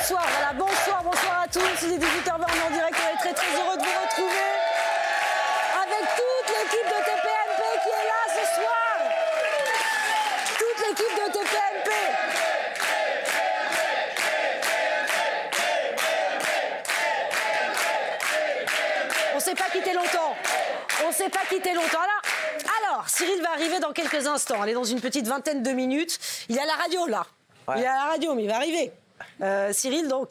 bonsoir. Voilà, bonsoir à tous. Il est 18h20, on est en direct. On est très heureux de vous retrouver avec toute l'équipe de TPMP qui est là ce soir. Toute l'équipe de TPMP. On s'est pas quitté longtemps. On s'est pas quitté longtemps. Alors, Cyril va arriver dans quelques instants. Elle est dans une petite vingtaine de minutes. Il est à la radio, là. Ouais. Il est à la radio, mais il va arriver. Cyril, donc,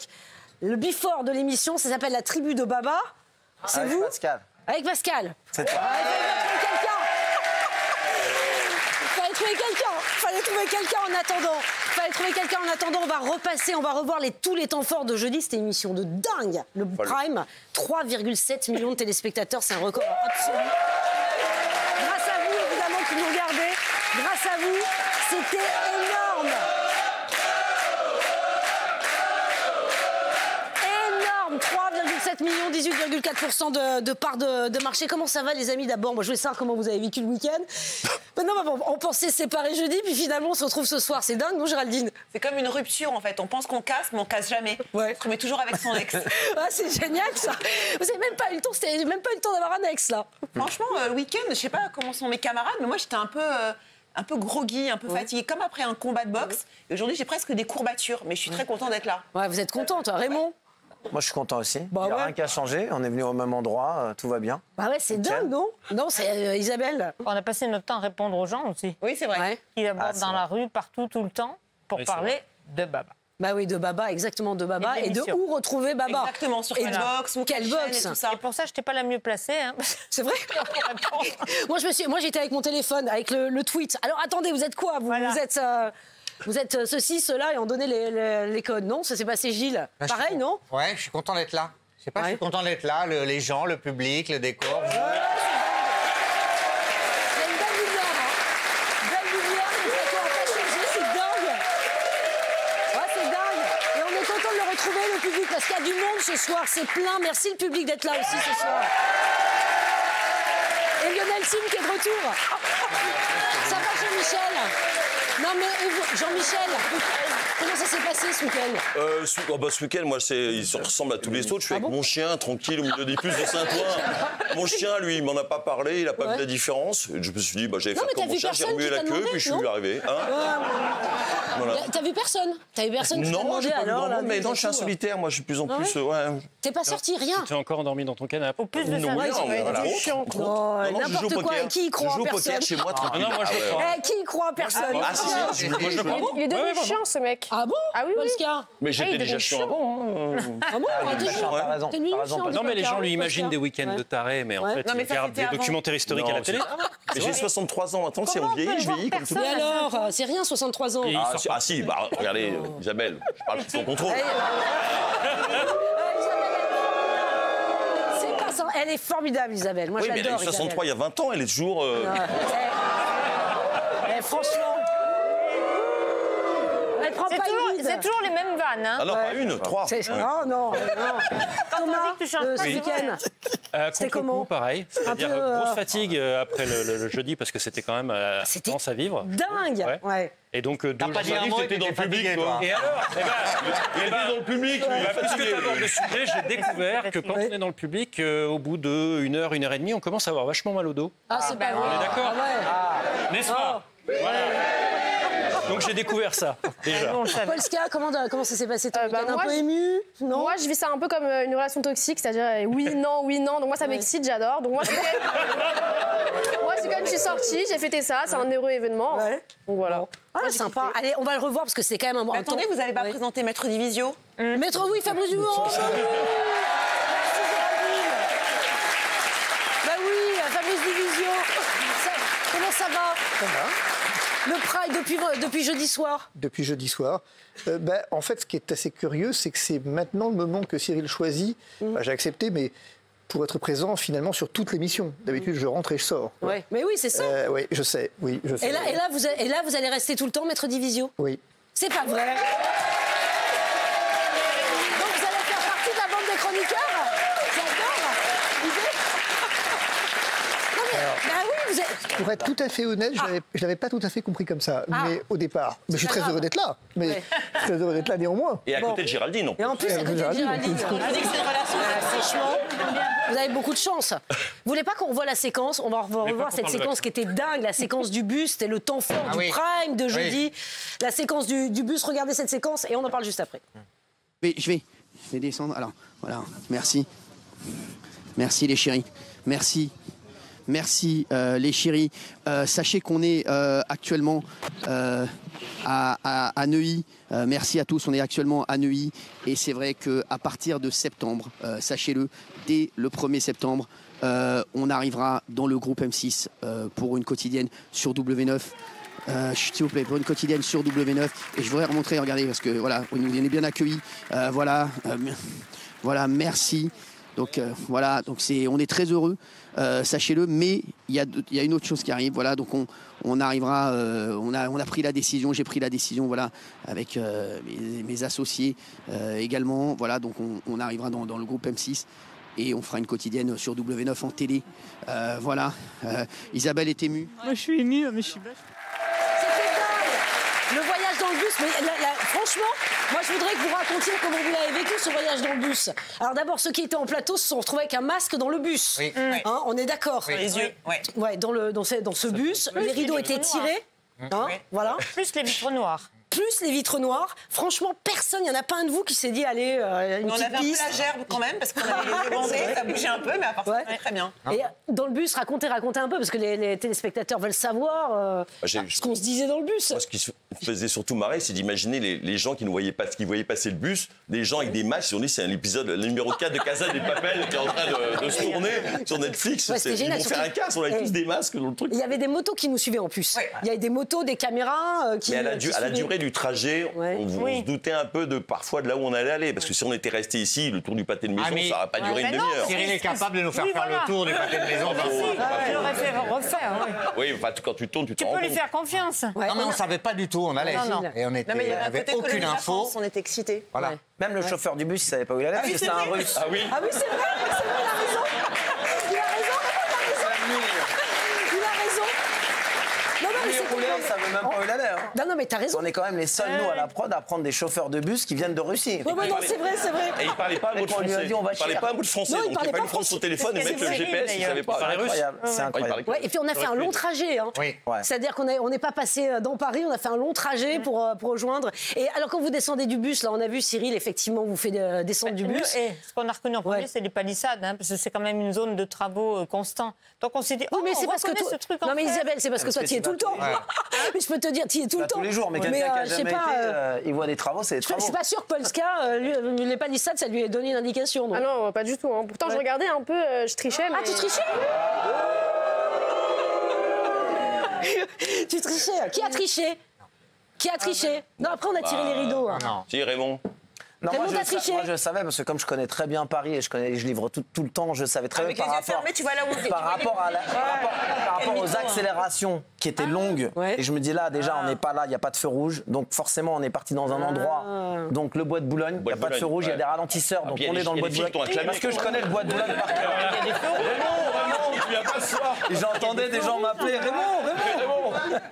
le before de l'émission, ça s'appelle la tribu de Baba. C'est vous ? Pascal. Avec Pascal. C'est toi. Il fallait trouver quelqu'un en attendant. On va repasser, on va revoir tous les temps forts de jeudi. C'était une émission de dingue. Le Prime, 3,7 millions de téléspectateurs, c'est un record absolu. Grâce à vous, évidemment, qui nous regardez. Grâce à vous, c'était énorme. 3,7 millions, 18,4% de part de marché. Comment ça va, les amis? D'abord, moi, je voulais savoir comment vous avez vécu le week-end. Maintenant, on pensait se séparer jeudi, puis finalement, on se retrouve ce soir. C'est dingue, non, Géraldine? C'est comme une rupture, en fait. On pense qu'on casse, mais on casse jamais. Ouais. On se remet toujours avec son ex. Ah, c'est génial, ça. Vous n'avez même pas eu le temps, c'était même pas eu le temps d'avoir un ex, là. Franchement, le week-end, je sais pas comment sont mes camarades, mais moi, j'étais un peu groggy, un peu fatiguée, comme après un combat de boxe. Et aujourd'hui, j'ai presque des courbatures, mais je suis très contente d'être là. Ouais, vous êtes contente, Raymond? Moi, je suis content aussi. Bah Il n'y a ouais. rien qu'à changer. On est venu au même endroit, tout va bien. Bah ouais, c'est dingue, non? Non, c'est Isabelle. On a passé notre temps à répondre aux gens aussi. Oui, c'est vrai. Ouais. Qui abordent dans la rue, partout, tout le temps, pour parler de Baba. Bah oui, de Baba, exactement, de Baba. Et de l'émission. où retrouver Baba? Exactement, sur quelle box ou quelle box et tout ça. Et pour ça, je n'étais pas la mieux placée. Hein. C'est vrai? Moi, j'étais avec mon téléphone, avec le tweet. Alors, attendez, vous êtes quoi? Voilà. Vous êtes ceci, cela, et on donnait les codes, non? Ça s'est passé, Gilles? Bah, Pareil, non? Ouais, je suis content d'être là. Je sais pas, je suis content d'être là, les gens, le public, le décor. Il y a une belle lumière, hein. Belle lumière, le plateau n'a pas changé, c'est dingue. Ouais, c'est dingue. Et on est content de le retrouver, le public, parce qu'il y a du monde ce soir, c'est plein. Merci le public d'être là aussi ce soir. Et Lionel Sim qui est de retour. Ça va, Jean-Michel? Non, mais Jean-Michel, comment ça s'est passé ce week-end? Ce week-end, moi, il se ressemble à tous les autres. Je suis avec mon chien, tranquille, au milieu des puces de Saint-Ouen. Mon chien, lui, il m'en a pas parlé, il n'a pas vu la différence. Je me suis dit, j'allais faire comme mon chien, j'ai remué la queue, puis je suis arrivé. Voilà. T'as vu personne? T'as vu personne qui t'a Non, j'ai demandé pas vu alors, grand là, monde, mais non, je suis un tout. solitaire, moi, je suis de plus en plus... T'es pas sorti, rien? Tu es encore endormi dans ton canapé. Au plus de ça, Non, ouais, voilà. Non, je joue n'importe au quoi. poker. Et qui y croit Je en joue au poker personne? chez moi, tranquille. non, moi, je le crois. Qui y croit en personne? Ah, si, moi, je le crois. Il est devenu chiant, ce mec. Ah bon? Ah oui, oui. Polska? Mais j'étais il déjà devient chiant avant. Ah bon? T'as raison. T'es nul, chiant, Non, mais les gens Polska. lui imaginent des week-ends de taré, mais en Ouais. fait, Non, mais ils ça, regardent c'était des avant. documentaires historiques à la télé. Mais j'ai 63 ans, attends, si on vieillit, je vieillis comme tout le Et monde. alors? C'est rien, 63 ans. Et- Ah si, regardez, Isabelle, je parle sous ton contrôle. C'est pas ça. Elle est formidable, Isabelle. Moi, Oui, mais elle a j'adore eu 63 il y a 20 ans, elle est toujours... Franchement... Elle prend pas une C'est toujours les mêmes vannes. Hein. Ah non, pas une, 3. Non. Quand on dit que tu changes pas ce de week-end. Contre comment? coup, pareil. C'est-à-dire peu, grosse fatigue après le jeudi, parce que c'était quand même C'était intense à vivre. Dingue. Ouais. Et donc, deux T'as pas dit jours- un mot, t'étais dans le t'étais public, fatigué, toi. toi. Et alors Il était dans le public, lui. puisque tu abordes le sujet, j'ai découvert que quand on est dans le public, au bout d'une heure et demie, on commence à avoir vachement mal au dos. Ah, c'est pas ben, vrai. On est d'accord Ah ouais. N'est-ce pas Voilà. Donc j'ai découvert ça, déjà. On le savait. Polska, comment ça s'est passé ton Bah, week-end? Un moi, peu je- ému? Non. Moi, je vis ça un peu comme une relation toxique, c'est-à-dire oui, non. Donc moi, ça m'excite, j'adore. Donc moi, c'est quand je suis sortie, j'ai fêté ça, c'est un heureux événement. Ouais. Donc voilà. Ah, sympa. Allez, on va le revoir parce que c'est quand même un moment. Attendez, vous n'avez pas Ouais. présenté Maître Divisio? Maître, oui, Fabrice Dumont. Bah oui, Fabrice Divisio. Comment ça va? Ça va. Le Pride depuis jeudi soir. Depuis jeudi soir. En fait, ce qui est assez curieux, c'est que c'est maintenant le moment que Cyril choisit. J'ai accepté, mais pour être présent finalement sur toute l'émission. D'habitude, je rentre et je sors. Ouais. Mais oui, c'est ça. Oui, je sais. Oui, je sais. Et là, vous allez rester tout le temps, Maître Divisio? Oui. C'est pas vrai. Donc vous allez faire partie de la bande des chroniqueurs? J'adore. Non mais, bah oui, Pour être tout à fait honnête, je l'avais pas tout à fait compris comme ça, mais au départ. Mais je suis très heureux d'être là. Mais je suis très heureux d'être là néanmoins. Et à côté de Géraldine, Et en plus, à côté de Géraldine. Franchement, vous avez beaucoup de chance. Vous voulez pas qu'on revoie la séquence? On va revoir cette séquence qui était dingue, la séquence du bus. C'était le temps fort du prime de jeudi. La séquence du bus, regardez cette séquence et on en parle juste après. Mais je vais descendre. Alors, voilà, merci. Merci les chéris. Merci. Merci les chéris. Sachez qu'on est actuellement à Neuilly. Merci à tous, on est actuellement à Neuilly. Et c'est vrai qu'à partir de septembre, sachez-le, dès le 1er septembre, on arrivera dans le groupe M6 pour une quotidienne sur W9. S'il vous plaît, pour une quotidienne sur W9. Et je voudrais remontrer, regardez, parce que voilà, on est bien accueillis. Voilà, merci. Donc voilà, donc on est très heureux, sachez-le, mais il y a une autre chose qui arrive, voilà, donc on arrivera, on a pris la décision, j'ai pris la décision, voilà, avec mes associés également, voilà, donc on arrivera dans le groupe M6 et on fera une quotidienne sur W9 en télé, voilà, Isabelle est émue. Moi je suis émue, mais je suis bête. Le voyage dans le bus, mais franchement, moi je voudrais que vous racontiez comment vous l'avez vécu ce voyage dans le bus. Alors d'abord, ceux qui étaient en plateau se sont retrouvés avec un masque dans le bus. Oui. Hein, on est d'accord. Oui. Les yeux, ouais, dans ce bus, les rideaux étaient tirés. Hein, voilà. Plus les vitres noires. Plus les vitres noires. Franchement, personne, il n'y en a pas un de vous qui s'est dit, allez, une on petite avait piste. un peu la gerbe quand même, parce qu'on avait les yeux bandés, ça bougeait un peu, mais à part ça, c'était très bien. Et dans le bus, racontez un peu, parce que les téléspectateurs veulent savoir ce qu'on se disait dans le bus. Moi, ce qui me faisait surtout marrer, c'est d'imaginer les gens qui ne voyaient pas, qui voyaient passer le bus, des gens avec des masques. On dit c'est un épisode, le numéro 4 de Casa des Papel qui est en train de se tourner sur Netflix. Ouais, Ils vont faire un casse, on avait tous des masques dans le truc. Il y avait des motos qui nous suivaient en plus. Il y avait des motos, des caméras qui. Mais à la durée du trajet, on se doutait un peu parfois de là où on allait aller. Parce que si on était resté ici, le tour du pâté de maison, ça n'aurait pas duré une demi-heure. Cyril est capable de nous faire faire le tour du pâté de maison. Je l'aurais fait refaire. Oui, enfin, quand tu tournes, tu te rends Tu peux compte. lui faire confiance. Non, mais on ne savait pas du tout où on allait. Non. Et on n'avait aucune info. On était excités. Voilà. Même le chauffeur du bus, il savait pas où il allait, parce que c'était un russe. Ah oui. Ah oui, c'est vrai, il a raison. Il a raison. Non, mais Il roulait, il savait même pas où il allait. Hein. Non, mais t'as raison. On est quand même les seuls, nous, à la prod, à prendre des chauffeurs de bus qui viennent de Russie. Ouais, non, c'est vrai. Et il parlait pas un mot de on lui a français. dit, on va Il parlait chier. pas un mot de français. Non, il Donc il parlait a fallu pas prendre son français. téléphone et mettre le GPS. Il savait pas. parlait russe. Incroyable, c'est incroyable. Ouais, et puis on a fait un long trajet. Hein. Oui. Ouais. C'est-à-dire qu'on n'est pas passé dans Paris, on a fait un long trajet pour rejoindre. Et alors quand vous descendez du bus, là on a vu Cyril effectivement vous fait descendre du bus. Et ce qu'on a reconnu en premier, c'est les palissades, hein, parce que c'est quand même une zone de travaux constants. Donc on s'est dit, Oui, mais c'est parce que ce toi. truc Non, mais en fait. Isabelle, c'est parce que toi, tu y es tout le temps. Mais je peux te dire, tu y es tout le Pas temps. tous les jours, mais quelqu'un qui a je sais jamais pas. été, il voit des travaux, c'est des Je travaux. suis pas sûre que Polska, les palissades, ça lui a donné une indication. Ah non, pas du tout. Hein. Pourtant, je regardais un peu, je trichais. Ah, mais... tu trichais Tu trichais. Qui a triché? Qui a triché? Non, après, on a tiré les rideaux. hein. Non. Si, Raymond. Non, Raymond, t'as triché. moi je savais parce que comme je connais très bien Paris et je livre tout le temps, je savais très Avec bien les par yeux fermés, tu vois là où on est. par rapport aux accélérations qui étaient longues. Ouais. Et je me dis là déjà on n'est pas là, il n'y a pas de feu rouge, donc forcément on est parti dans un endroit. Donc le bois de Boulogne, il n'y a pas de feu rouge, il y a des ralentisseurs, donc puis on est dans le bois de Boulogne. Parce que je connais le bois de Boulogne par cœur. Raymond, tu viens pas ce soir. Et j'entendais des gens m'appeler Raymond.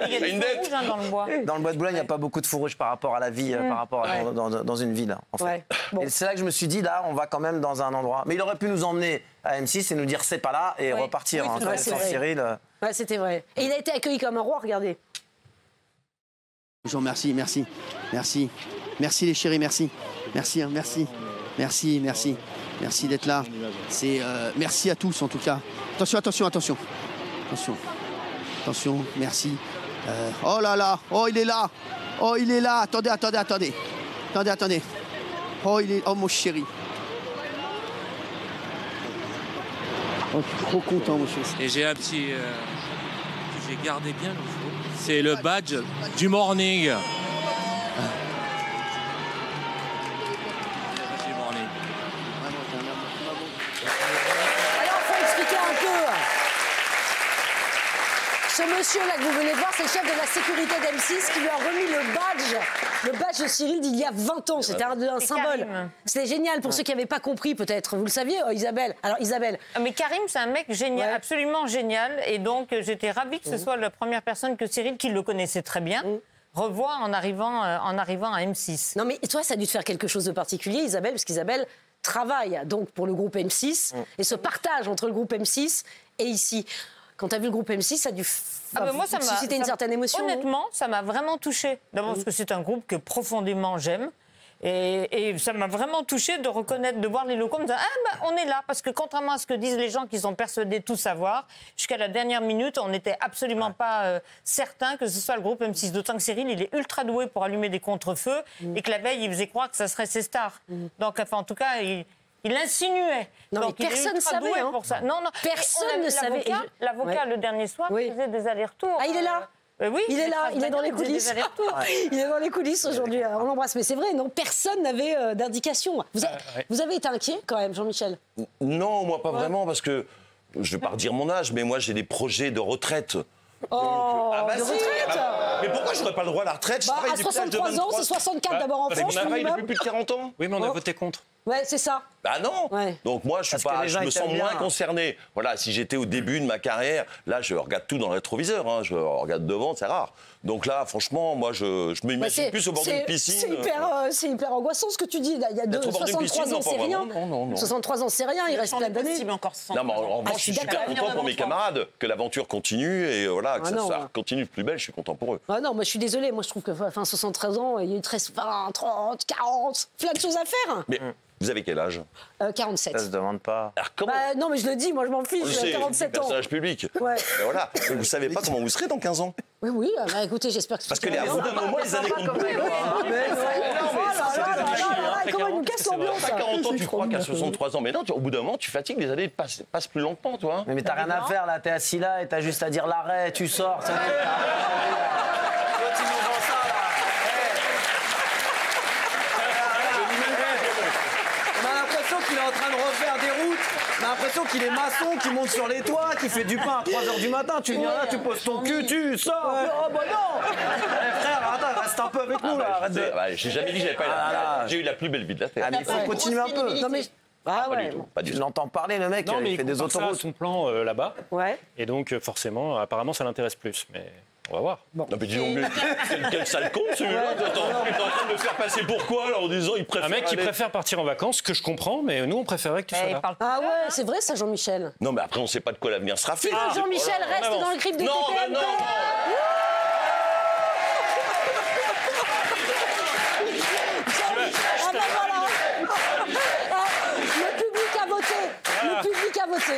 Il y a des Une feux dette. rouges, hein, dans le bois. Dans le bois de Boulogne, il n'y a pas beaucoup de feu rouge par rapport à la vie, par rapport à dans une ville, en fait. Ouais. Bon. Et c'est là que je me suis dit, là, on va quand même dans un endroit. Mais il aurait pu nous emmener à M6 et nous dire c'est pas là et repartir. Oui, c'est Sans vrai. Cyril. Ouais, c'était vrai. Et il a été accueilli comme un roi, regardez. Bonjour, merci les chéris, merci, hein, merci d'être là. C'est merci à tous en tout cas. Attention, merci. Oh là là, oh il est là, attendez. Oh mon chéri. Oh, je suis trop content mon chéri. Et j'ai un petit... j'ai gardé bien le jour. C'est le badge du morning. Du morning. Alors, il faut expliquer un peu Ce monsieur-là que vous venez de voir, c'est le chef de la sécurité d'M6 qui lui a remis le badge de Cyril d'il y a 20 ans. C'était un symbole. C'était génial pour ceux qui n'avaient pas compris, peut-être. Vous le saviez, Isabelle? Alors, Isabelle. Mais Karim, c'est un mec génial, absolument génial. Et donc, j'étais ravie que ce soit la première personne que Cyril, qui le connaissait très bien, revoit en arrivant à M6. Non, mais toi, ça a dû te faire quelque chose de particulier, Isabelle, parce qu'Isabelle travaille donc pour le groupe M6 et se partage entre le groupe M6 et ici. Quand tu as vu le groupe M6, ça a dû susciter une certaine émotion. Honnêtement, ça m'a vraiment touchée. D'abord parce que c'est un groupe que profondément j'aime. Et ça m'a vraiment touchée de reconnaître, de voir les locaux, me dire on est là. Parce que contrairement à ce que disent les gens qui sont persuadés de tout savoir, jusqu'à la dernière minute, on n'était absolument pas certain que ce soit le groupe M6. D'autant que Cyril, il est ultra doué pour allumer des contre-feux et que la veille, il faisait croire que ça serait ses stars. Donc, enfin, en tout cas, il insinuait. Non, donc, mais personne ne savait. Pour ça. Non, personne ne savait. L'avocat, le dernier soir, faisait des allers-retours. Ah, il est là oui, il est là, il est dans les coulisses. Il est dans les coulisses aujourd'hui. On l'embrasse. Mais c'est vrai, non, personne n'avait d'indication. Vous avez été inquiet quand même, Jean-Michel? Non, moi pas vraiment, parce que je ne vais pas redire mon âge, mais moi j'ai des projets de retraite. De retraite mais pourquoi je n'aurais pas le droit à la retraite? À 63 ans, c'est 64 d'abord en France. On travaille depuis plus de 40 ans. Oui, mais on a voté contre. Ouais, c'est ça. Bah non. Donc moi, je me sens moins concerné. Voilà, si j'étais au début de ma carrière, là, je regarde tout dans le rétroviseur. Hein. Je regarde devant, c'est rare. Donc là, franchement, moi, je m'imagine plus au bord d'une piscine. C'est hyper angoissant ce que tu dis. Il y a 63 ans, c'est rien. 63 ans, c'est rien. Il reste plein d'années. Non, mais en revanche, je suis super content pour mes camarades que l'aventure continue et voilà, que ça continue plus belle. Je suis content pour eux. Ah non, moi, je suis désolée. Moi, je trouve que 73 ans, il y a eu 13, 20, 30, 40, plein de choses à faire. Mais vous avez quel âge? Ça 47. se demande pas. Alors comment non, mais je le dis, moi je m'en fiche, j'ai 47 ans. Personnage public. Ouais. Mais voilà. Vous savez pas comment vous serez dans 15 ans? Oui, écoutez, j'espère que... Parce que à bout d'un moment, les années comptent. Comment il nous casse l'ambiance? À 40 ans, tu crois qu'à 63 ans. Mais non, au bout d'un moment, tu fatigues, les années passent plus lentement, toi. Mais t'as rien à faire, là. T'es assis là et t'as juste à dire l'arrêt, tu sors. Il est en train de refaire des routes. On a l'impression qu'il est maçon, qui monte sur les toits, qui fait du pain à 3h du matin. Tu viens là, tu poses ton cul, tu sors. Oh bah non. Frère, attends, reste un peu avec nous là. Arrête de... J'ai jamais dit que j'avais pas j'ai eu la plus belle vie de la Terre. Ah, mais il faut continuer un peu. Non mais... Ah ouais. Tu l'entends parler, le mec, il fait des autoroutes. Son plan là-bas. Ouais. Et donc, forcément, apparemment, ça l'intéresse plus. Mais on va voir. Non, mais dis donc, quel sale con celui-là. T'es en train de me faire passer pour quoi là, en disant il préfère. Un mec qui préfère partir en vacances, que je comprends, mais nous, on préférait que tu sois là. Ah ouais, c'est vrai ça, Jean-Michel. Non, mais après, on sait pas de quoi l'avenir sera fait. Jean-Michel reste dans le griffe de TPMP. Non.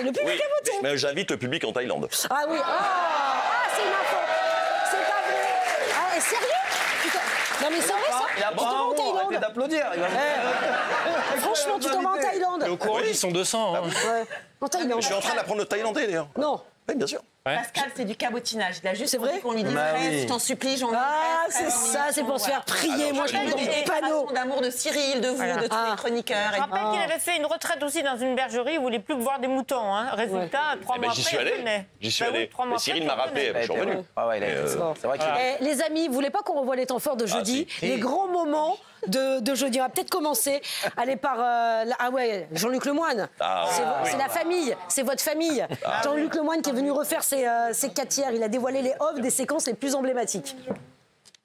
Le public a voté. Mais j'invite le public en Thaïlande. Ah oui. C'est une info. C'est pas vrai. Ah, sérieux? Non mais c'est vrai ça? Il a pas un mot, arrêtez d'applaudir. Franchement, tu t'en vas en Thaïlande. Et au courant, ils sont 200. Hein. En Thaïlande. Je suis en train d'apprendre le thaïlandais d'ailleurs. Non. Oui, bien sûr. Pascal, c'est du cabotinage. Il a juste vrai qu'on lui dise je t'en supplie, j'en ai. C'est ça, c'est pour se faire prier. Moi, je suis dans le panneau. D'amour de Cyril, de vous, de tous les chroniqueurs. Je rappelle qu'il avait fait une retraite aussi dans une bergerie où il voulait plus voir des moutons. Hein. Résultat, 3 mois après, il venait. J'y suis allé. Cyril m'a rappelé, je suis revenu. C'est vrai qu'il les amis, vous voulez pas qu'on revoie les temps forts de jeudi? Les grands moments de jeudi. On va peut-être commencer. Aller par... Jean-Luc Lemoyne. C'est la famille, c'est votre famille. Jean-Luc Lemoyne qui est venu refaire ses 4 tiers. Il a dévoilé les offs des séquences les plus emblématiques.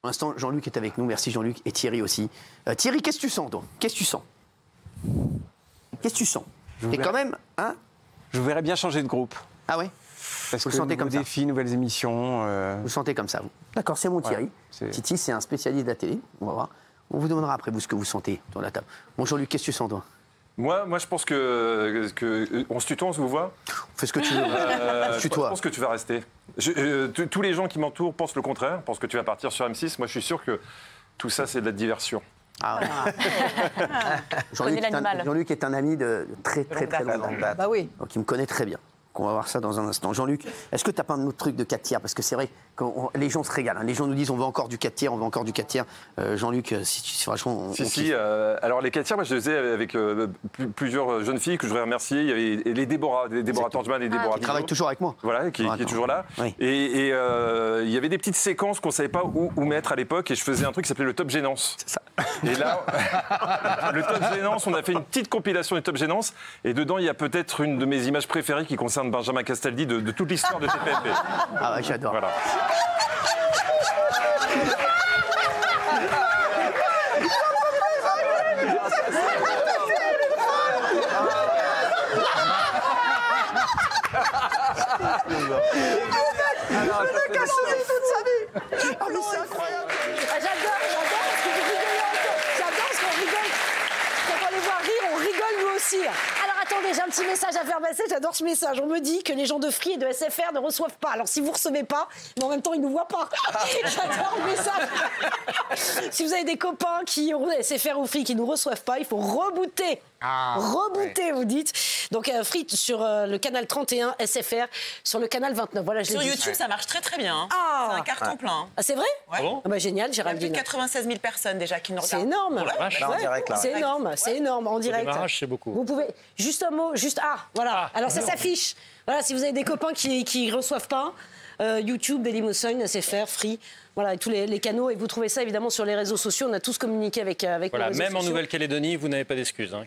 Pour l'instant, Jean-Luc est avec nous. Merci Jean-Luc. Et Thierry aussi. Thierry, qu'est-ce que tu sens, toi? Qu'est-ce que tu sens? Qu'est-ce que tu sens? Et quand même, hein? Je vous verrais bien changer de groupe. Ah ouais? Parce vous que le sentez comme ça? défis, nouvelles émissions. Vous le sentez comme ça, vous? D'accord, c'est mon Thierry. Titi, c'est un spécialiste de la télé. On va voir. On vous demandera après, vous, ce que vous sentez dans la table. Bon, Jean-Luc, qu'est-ce que tu sens, toi? Moi, je pense que on se tutoie, on se vous voit. Fais ce que tu veux. Je pense que tu vas rester. Tous les gens qui m'entourent pensent le contraire, pensent que tu vas partir sur M6. Moi, je suis sûr que tout ça, c'est de la diversion. Ah ouais. Jean-Luc est un ami de très longue date. Bah oui. Donc il me connaît très bien. qu'on va voir ça dans un instant. Jean-Luc, est-ce que tu as pas un autre truc de 4 tiers? Parce que c'est vrai que les gens se régalent. Hein. Les gens nous disent on veut encore du 4 tiers, on veut encore du 4 tiers. Jean-Luc, si franchement... Alors les 4 tiers, moi je les ai avec plusieurs jeunes filles que je voudrais remercier. Il y avait les Déborah Torgman et Déborah qui travaillent toujours avec moi. Voilà, qui est toujours là. Oui. Et il y avait des petites séquences qu'on ne savait pas où mettre à l'époque. Et je faisais un truc qui s'appelait le Top Gênance. C'est ça. Et là, le Top Gênance, on a fait une petite compilation du Top Gênance. Et dedans, il y a peut-être une de mes images préférées qui concerne Benjamin Castaldi de toute l'histoire de TPMP. Ah ouais, j'adore. Voilà. C'est incroyable. J'adore parce que vous rigolez encore. J'adore parce qu'on rigole. Quand on les voit rire, on rigole nous aussi. Alors attendez, j'ai un petit message à faire passer. J'adore ce message. On me dit que les gens de Free et de SFR ne reçoivent pas. Alors si vous recevez pas, mais en même temps ils nous voient pas. J'adore le message. Si vous avez des copains qui ont SFR ou Free qui nous reçoivent pas, il faut rebooter. Rebooter, vous dites. Donc Free sur le canal 31, SFR sur le canal 29. Voilà, sur YouTube, ça marche très très bien. Hein. C'est un carton plein. Ah, c'est vrai? Ouais. Ah bah, génial, Géraldine. Il y a plus de 96 000 personnes déjà qui nous regardent. C'est énorme. En direct, là. C'est énorme, c'est énorme en direct. Démarrage, c'est beaucoup. Vous pouvez juste un mot, voilà. Alors ça s'affiche. Voilà, si vous avez des copains qui reçoivent pas, YouTube, Dailymotion, SFR, Free. Voilà, tous les canaux. Et vous trouvez ça, évidemment, sur les réseaux sociaux. On a tous communiqué avec voilà, nos réseaux même en sociaux. Nouvelle-Calédonie, vous n'avez pas d'excuses. Hein,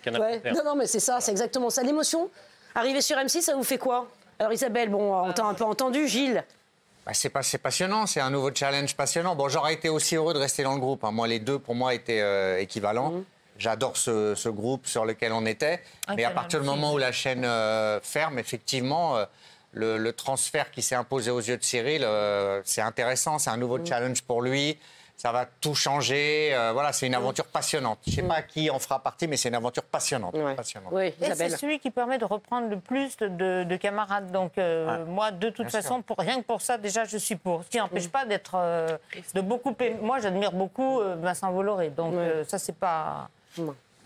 non, mais c'est ça, c'est exactement ça. L'émotion, arriver sur M6, ça vous fait quoi? Alors, Isabelle, bon, on t'a un peu entendu. Gilles? Bah, c'est passionnant, c'est un nouveau challenge passionnant. Bon, j'aurais été aussi heureux de rester dans le groupe. Hein. Moi, les deux, pour moi, étaient équivalents. J'adore ce groupe sur lequel on était. Mais à partir du moment où la chaîne ferme, effectivement... Le transfert qui s'est imposé aux yeux de Cyril, c'est intéressant, c'est un nouveau challenge pour lui, ça va tout changer, voilà, c'est une aventure passionnante. Je ne sais pas qui en fera partie, mais c'est une aventure passionnante. passionnante. Oui, et c'est celui qui permet de reprendre le plus de camarades. Donc moi, de toute façon, rien que pour ça, déjà, je suis pour. Ce qui n'empêche pas d'être... de beaucoup... Moi, j'admire beaucoup Vincent Bolloré, donc ça, c'est pas...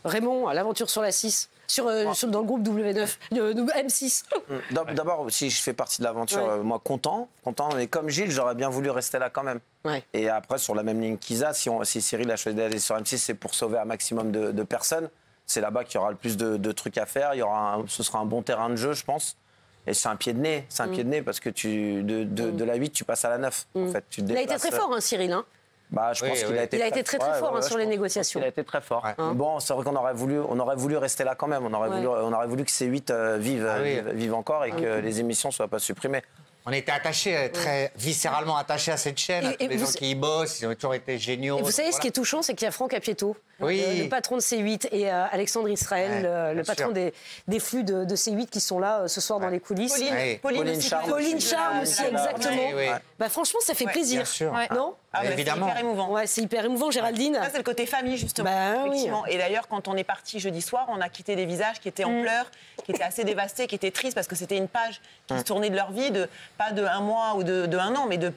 Raymond, à l'aventure sur la 6. Dans le groupe W9, M6. D'abord, si je fais partie de l'aventure, moi, content, mais comme Gilles, j'aurais bien voulu rester là quand même. Ouais. Et après, sur la même ligne qu'Isa, si Cyril a choisi d'aller sur M6, c'est pour sauver un maximum de personnes. C'est là-bas qu'il y aura le plus de trucs à faire. Ce sera un bon terrain de jeu, je pense. Et c'est un pied de nez. C'est un pied de nez parce que de la 8, tu passes à la 9. En fait, tu te Il a été très fort, hein, Cyril. Hein. Bah, je pense qu'il a été très fort sur les négociations. Il a été très fort. Bon, c'est vrai qu'on aurait voulu rester là quand même. On aurait voulu que ces 8 vivent encore et que les émissions ne soient pas supprimées. On était attachés, très viscéralement attachés à cette chaîne. Les gens qui y bossent, ils ont toujours été géniaux. Et vous savez, ce qui est touchant, c'est qu'il y a Franck Apieto, le patron de C8, et Alexandre Israël, le patron des flux de C8 qui sont là ce soir dans les coulisses. Pauline Charme aussi, exactement. Bah, franchement, ça fait plaisir. Bien sûr. Non? Évidemment. C'est hyper émouvant. Ouais, c'est hyper émouvant, Géraldine. Ça, c'est le côté famille, justement. Bah, effectivement. Et d'ailleurs, quand on est parti jeudi soir, on a quitté des visages qui étaient en pleurs, qui étaient assez dévastés, qui étaient tristes, parce que c'était une page qui se tournait de leur vie, pas de 1 mois ou de 1 an, mais de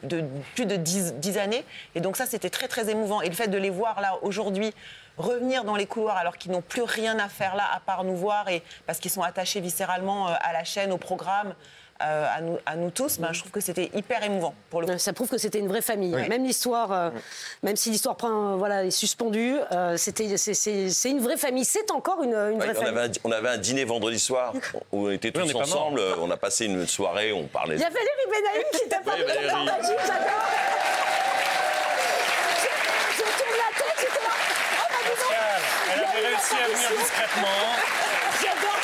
plus de 10 années. Et donc ça, c'était très, très émouvant. Et le fait de les voir là, aujourd'hui, revenir dans les couloirs alors qu'ils n'ont plus rien à faire là, à part nous voir, et parce qu'ils sont attachés viscéralement à la chaîne, au programme, à nous tous, je trouve que c'était hyper émouvant pour le coup. Ça prouve que c'était une vraie famille. Oui. Même l'histoire, même si l'histoire est suspendue, c'est une vraie famille. C'est encore une vraie famille. On avait un dîner vendredi soir où on était tous ensemble. On a passé une soirée, on parlait. Il y a Valérie Benaïm qui t'a pas dit j'adore. Je tourne la tête, j'étais là. Oh, bah, dis donc. Elle avait réussi à venir discrètement. J'adore.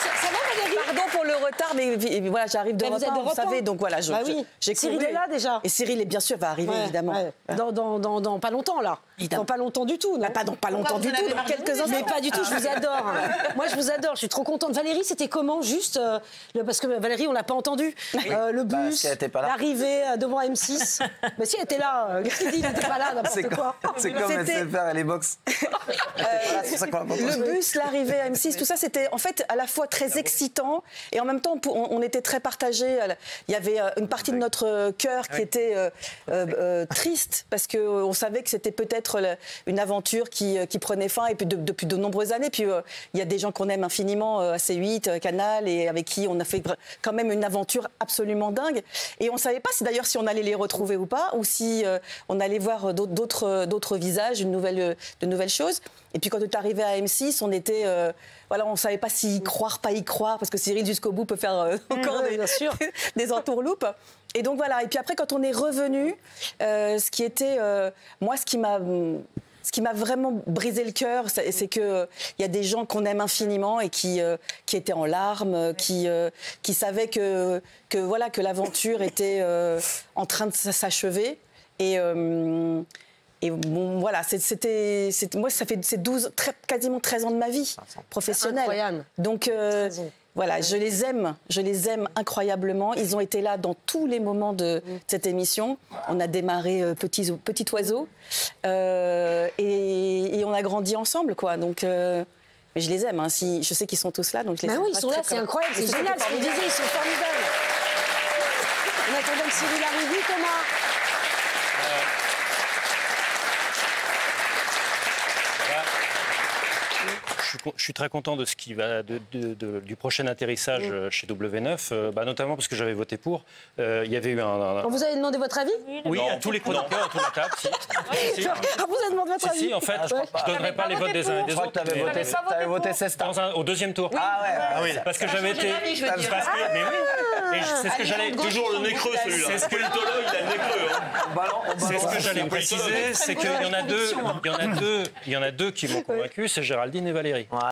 Ça va, Valérie? Pardon pour le retard, mais voilà, j'arrive de retard, vous savez, donc voilà. Cyril est là déjà. Et Cyril, bien sûr, va arriver, évidemment. Ouais. Dans pas longtemps, là. Dans pas longtemps du tout. Pas dans pas longtemps du tout, dans quelques instants. Mais pas du tout, je vous adore. Moi, je vous adore, je suis trop contente. Valérie, c'était comment, juste parce que Valérie, on l'a pas entendu. Le bus, l'arrivée devant M6. Mais si, elle était là. Qu'est-ce qu'il dit? Il n'était pas là, n'importe quoi. C'est comme SFR et les box. Voilà, c'est ça qu'on va Le bus, l'arrivée à M6, tout ça, c'était en fait à la fois très excitant et en même temps, on était très partagés. Il y avait une partie de notre cœur qui était triste parce qu'on savait que c'était peut-être une aventure qui prenait fin et puis depuis de nombreuses années. Puis il y a des gens qu'on aime infiniment à C8, Canal, et avec qui on a fait quand même une aventure absolument dingue. Et on ne savait pas d'ailleurs si on allait les retrouver ou pas, ou si on allait voir d'autres visages, de nouvelles choses. Et puis quand on est arrivé à M6, on était, voilà, on savait pas s'y croire, pas y croire, parce que Cyril jusqu'au bout peut faire encore des entourloupes. Et donc voilà. Et puis après, quand on est revenu, ce qui était, moi, ce qui m'a vraiment brisé le cœur, c'est que il y a des gens qu'on aime infiniment et qui étaient en larmes, qui savaient que l'aventure était en train de s'achever. Et bon, voilà, moi, ça fait 12, quasiment 13 ans de ma vie professionnelle. Incroyable. Donc, voilà, je les aime incroyablement. Ils ont été là dans tous les moments de cette émission. On a démarré Petit Oiseau et on a grandi ensemble, quoi. Donc, mais je les aime. Hein. Je sais qu'ils sont tous là, donc je les aime. Oui, ils sont là, c'est incroyable, c'est génial. Ce qu'on disait, ils sont formidables. En attendant que Cyril arrive, Thomas. Je suis très content de ce qui va du prochain atterrissage chez W9, notamment parce que j'avais voté pour. Il y avait eu Vous avez demandé votre avis? Oui, à tous les chroniqueurs autour de la table. Si. Vous avez demandé votre avis? Si, en fait, je ne donnerai pas les votes des uns et des autres. Tu avais voté Cesta. Au deuxième tour. Ah ouais. Parce que j'avais été. Mais oui. Et c'est ce que j'allais. Toujours le nez creux, celui-là. C'est ce que politologue, il a le nez creux. C'est ce que j'allais préciser, c'est qu'il y en a deux qui m'ont convaincu, c'est Géraldine et Valérie.